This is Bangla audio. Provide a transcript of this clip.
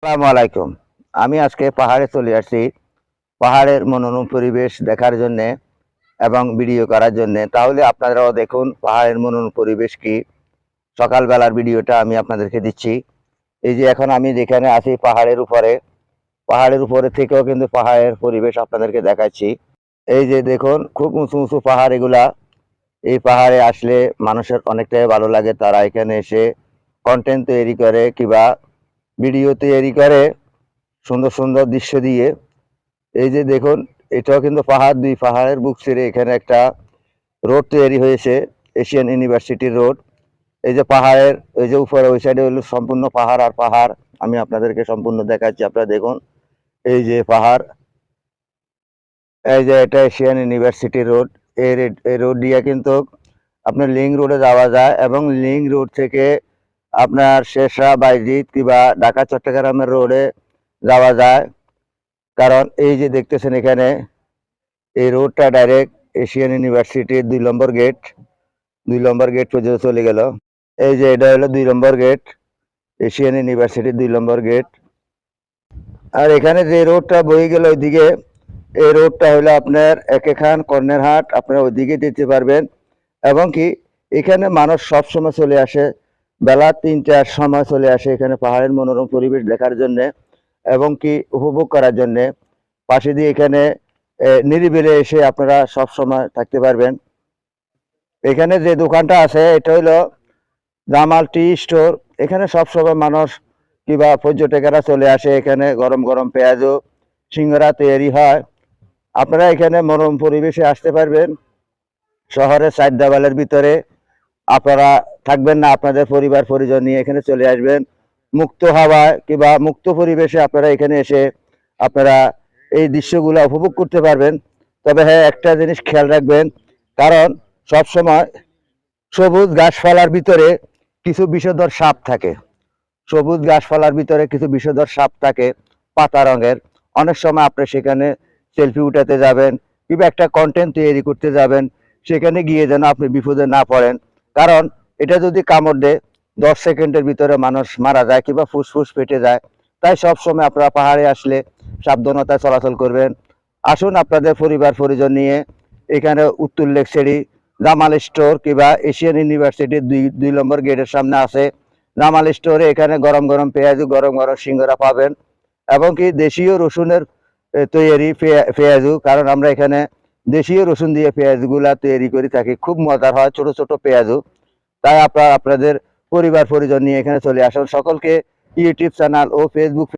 আসসালামু আলাইকুম। আমি আজকে পাহাড়ে চলে আসছি পাহাড়ের মনোরম পরিবেশ দেখার জন্য এবং ভিডিও করার জন্য। তাহলে আপনারাও দেখুন পাহাড়ের মনোরম পরিবেশ কি। সকালবেলার ভিডিওটা আমি আপনাদেরকে দিচ্ছি। এই যে এখন আমি যেখানে আছি পাহাড়ের উপরে থেকেও কিন্তু পাহাড়ের পরিবেশ আপনাদেরকে দেখাচ্ছি। এই যে দেখুন খুব উঁচু উঁচু পাহাড় এগুলা। এই পাহাড়ে আসলে মানুষের অনেকটাই ভালো লাগে। তারা এখানে এসে কন্টেন্ট তৈরি করে কিংবা ভিডিও তৈরি করে সুন্দর সুন্দর দৃশ্য দিয়ে। এই যে দেখুন এটাও কিন্তু পাহাড়, দুই পাহাড়ের বুক ছিঁড়ে এখানে একটা রোড তৈরি হয়েছে, এশিয়ান ইউনিভার্সিটির রোড। এই যে পাহাড়ের এই যে উপরে ওই সাইডে হলো সম্পূর্ণ পাহাড় আর পাহাড়। আমি আপনাদেরকে সম্পূর্ণ দেখাচ্ছি, আপনারা দেখুন। এই যে পাহাড়, এই যে এটা এশিয়ান ইউনিভার্সিটি রোড। এই রোড দিয়ে কিন্তু আপনার লিঙ্ক রোডে যাওয়া যায় এবং লিঙ্ক রোড থেকে আপনার শেরশাহ বাইজিৎ কিংবা ঢাকা চট্টগ্রামের রোডে যাওয়া যায়। কারণ এই যে দেখতেছেন এখানে এই রোডটা ডাইরেক্ট এশিয়ান ইউনিভার্সিটির 2 নম্বর গেট পর্যন্ত চলে গেল। এই যে এটা হলো 2 নম্বর গেট, এশিয়ান ইউনিভার্সিটির 2 নম্বর গেট। আর এখানে যে রোডটা বয়ে গেল ওইদিকে, এই রোডটা হলো আপনার একেখান কর্নের হাট, আপনারা ওইদিকে যেতে পারবেন। এবং কি এখানে মানুষ সব সময় চলে আসে, বেলা 3টার সময় চলে আসে এখানে পাহাড়ের মনোরম পরিবেশ দেখার জন্য এবং কি উপভোগ করার জন্য। পাশে দিয়ে এখানে নিরিবিলি এসে আপনারা সব সময় থাকতে পারবেন। এখানে যে দোকানটা আছে এটা হইলো জামাল টি স্টোর। এখানে সব সময় মানুষ কিংবা পর্যটকেরা চলে আসে, এখানে গরম গরম পেঁয়াজু সিঙ্গারা তৈরি হয়। আপনারা এখানে মনোরম পরিবেশে আসতে পারবেন। শহরের সাইড দেওয়ালের ভিতরে আপনারা থাকবেন না, আপনাদের পরিবার পরিজন নিয়ে এখানে চলে আসবেন। মুক্ত হাওয়ায় কিংবা মুক্ত পরিবেশে আপনারা এখানে এসে আপনারা এই দৃশ্যগুলো উপভোগ করতে পারবেন। তবে হ্যাঁ, একটা জিনিস খেয়াল রাখবেন, কারণ সব সময় সবুজ গাছপালার ভিতরে কিছু বিষধর সাপ থাকে। সবুজ গাছপালার ভিতরে কিছু বিষধর সাপ থাকে পাতা রঙের। অনেক সময় আপনি সেখানে সেলফি উঠাতে যাবেন কিংবা একটা কন্টেন্ট তৈরি করতে যাবেন, সেখানে গিয়ে যেন আপনি বিপদে না পড়েন। কারণ এটা যদি কামড় দেয় 10 সেকেন্ডের ভিতরে মানুষ মারা যায় কিংবা ফুসফুস ফেটে যায়। তাই সব সময় আপনারা পাহাড়ে আসলে সাবধানতায় চলাচল করবেন। আসুন আপনাদের পরিবার পরিজন নিয়ে এখানে উত্তর লেক সিঁড়ি জামাল স্টোর কিংবা এশিয়ান ইউনিভার্সিটির 2 নম্বর গেটের সামনে আছে জামাল স্টোরে। এখানে গরম গরম পেঁয়াজু, গরম গরম সিঙ্গারা পাবেন এবং কি দেশীয় রসুনের তৈরি পেঁয়াজু। কারণ আমরা এখানে দেশীয় রসুন দিয়ে পেঁয়াজগুলা তৈরি করে থাকি, খুব মজার হয় ছোট ছোট পেঁয়াজু। তাই আপনারা আপনাদের পরিবার পরিজন নিয়ে এখানে চলে আসুন। সকলকে ইউটিউব চ্যানেল ও ফেসবুক